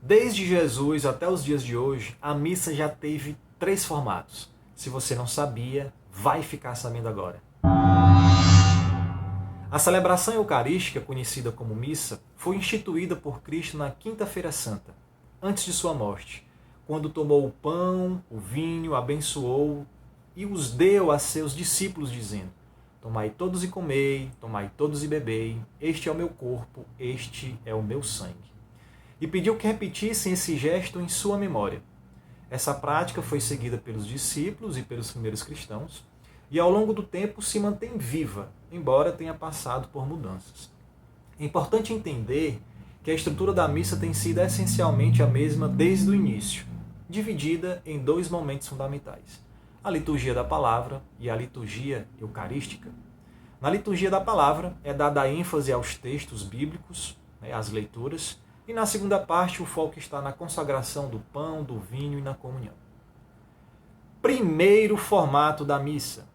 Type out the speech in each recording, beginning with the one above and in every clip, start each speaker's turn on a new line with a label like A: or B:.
A: Desde Jesus até os dias de hoje, a missa já teve 3 formatos. Se você não sabia, vai ficar sabendo agora. A celebração eucarística, conhecida como missa, foi instituída por Cristo na Quinta-feira Santa, antes de sua morte, quando tomou o pão, o vinho, abençoou e os deu a seus discípulos, dizendo: tomai todos e comei, tomai todos e bebei, este é o meu corpo, este é o meu sangue. E pediu que repetissem esse gesto em sua memória. Essa prática foi seguida pelos discípulos e pelos primeiros cristãos, e ao longo do tempo se mantém viva, embora tenha passado por mudanças. É importante entender que a estrutura da missa tem sido essencialmente a mesma desde o início, dividida em 2 momentos fundamentais: a liturgia da palavra e a liturgia eucarística. Na liturgia da palavra é dada ênfase aos textos bíblicos, às leituras, e na segunda parte o foco está na consagração do pão, do vinho e na comunhão. Primeiro formato da missa.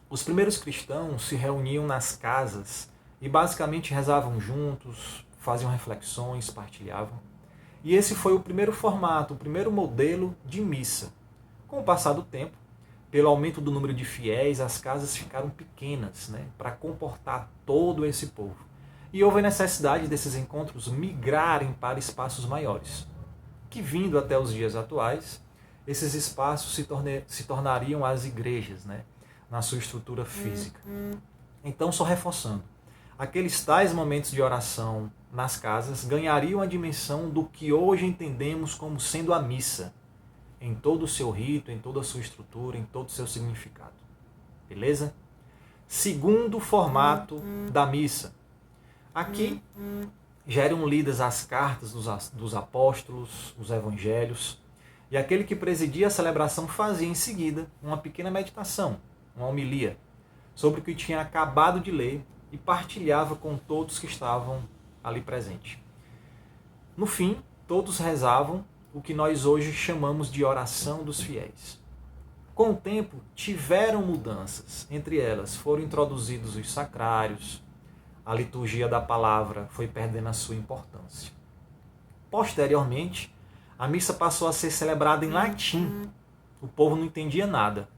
A: Os primeiros cristãos se reuniam nas casas e basicamente rezavam juntos, faziam reflexões, partilhavam. E esse foi o primeiro formato, o primeiro modelo de missa. Com o passar do tempo, pelo aumento do número de fiéis, as casas ficaram pequenas, para comportar todo esse povo. E houve a necessidade desses encontros migrarem para espaços maiores, que vindo até os dias atuais, esses espaços se tornariam as igrejas, na sua estrutura física. Então, só reforçando, aqueles tais momentos de oração nas casas ganhariam a dimensão do que hoje entendemos como sendo a missa, em todo o seu rito, em toda a sua estrutura, em todo o seu significado. Beleza? Segundo formato da missa. Aqui já eram lidas as cartas dos apóstolos, os evangelhos, e aquele que presidia a celebração fazia em seguida uma pequena meditação, uma homilia, sobre o que tinha acabado de ler e partilhava com todos que estavam ali presentes. No fim, todos rezavam o que nós hoje chamamos de oração dos fiéis. Com o tempo, tiveram mudanças. Entre elas, foram introduzidos os sacrários, a liturgia da palavra foi perdendo a sua importância. Posteriormente, a missa passou a ser celebrada em latim. O povo não entendia nada.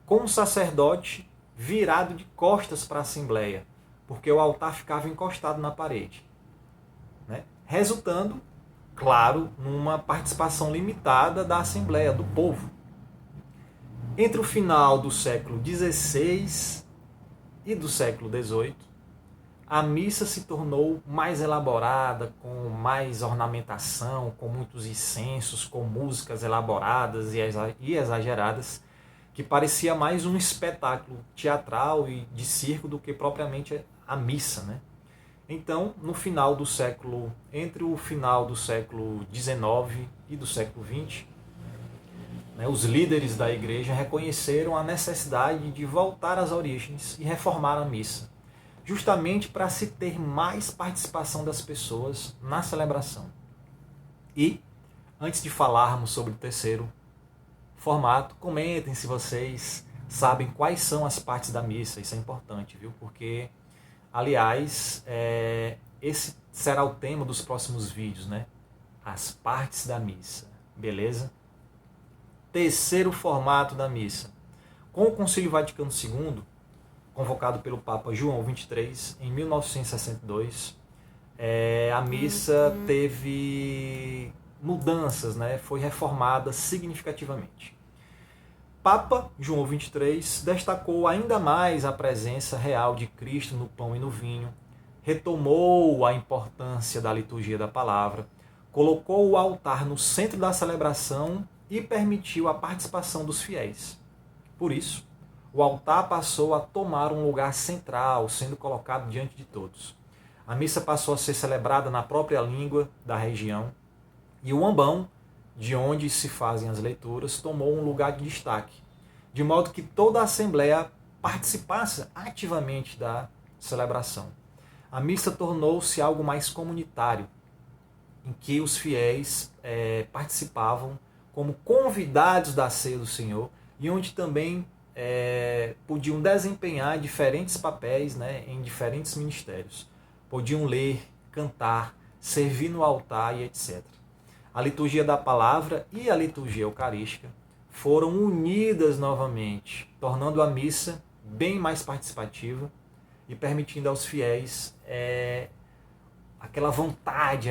A: Com o sacerdote virado de costas para a assembleia, porque o altar ficava encostado na parede. Resultando, claro, numa participação limitada da assembleia, do povo. Entre o final do século XVI e do século XVIII, a missa se tornou mais elaborada, com mais ornamentação, com muitos incensos, com músicas elaboradas e exageradas, que parecia mais um espetáculo teatral e de circo do que propriamente a missa. Então, entre o final do século XIX e do século XX, os líderes da igreja reconheceram a necessidade de voltar às origens e reformar a missa, justamente para se ter mais participação das pessoas na celebração. E, antes de falarmos sobre o terceiro formato, comentem se vocês sabem quais são as partes da missa. Isso é importante, viu? Porque, aliás, esse será o tema dos próximos vídeos, As partes da missa. Beleza? Terceiro formato da missa. Com o Concílio Vaticano II, convocado pelo Papa João XXIII, em 1962, a missa teve mudanças, foi reformada significativamente. Papa João XXIII destacou ainda mais a presença real de Cristo no pão e no vinho, retomou a importância da liturgia da palavra, colocou o altar no centro da celebração e permitiu a participação dos fiéis. Por isso, o altar passou a tomar um lugar central, sendo colocado diante de todos. A missa passou a ser celebrada na própria língua da região, e o ambão, de onde se fazem as leituras, tomou um lugar de destaque, de modo que toda a Assembleia participasse ativamente da celebração. A missa tornou-se algo mais comunitário, em que os fiéis participavam como convidados da ceia do Senhor, e onde também podiam desempenhar diferentes papéis, em diferentes ministérios. Podiam ler, cantar, servir no altar e etc. A liturgia da palavra e a liturgia eucarística foram unidas novamente, tornando a missa bem mais participativa e permitindo aos fiéis aquela vontade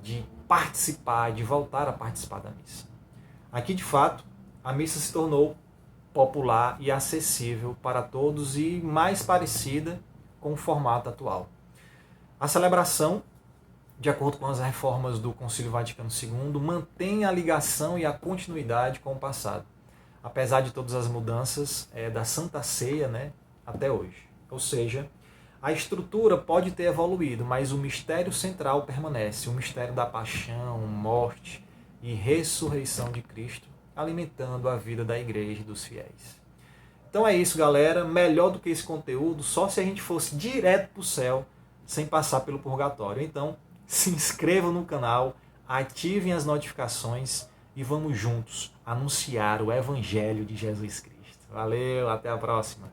A: de participar, de voltar a participar da missa. Aqui, de fato, a missa se tornou popular e acessível para todos e mais parecida com o formato atual. A celebração, de acordo com as reformas do Concílio Vaticano II, mantém a ligação e a continuidade com o passado, apesar de todas as mudanças da Santa Ceia, né, até hoje. Ou seja, a estrutura pode ter evoluído, mas o mistério central permanece, o mistério da paixão, morte e ressurreição de Cristo, alimentando a vida da igreja e dos fiéis. Então é isso, galera. Melhor do que esse conteúdo, só se a gente fosse direto para o céu, sem passar pelo purgatório. Então, se inscrevam no canal, ativem as notificações e vamos juntos anunciar o Evangelho de Jesus Cristo. Valeu, até a próxima!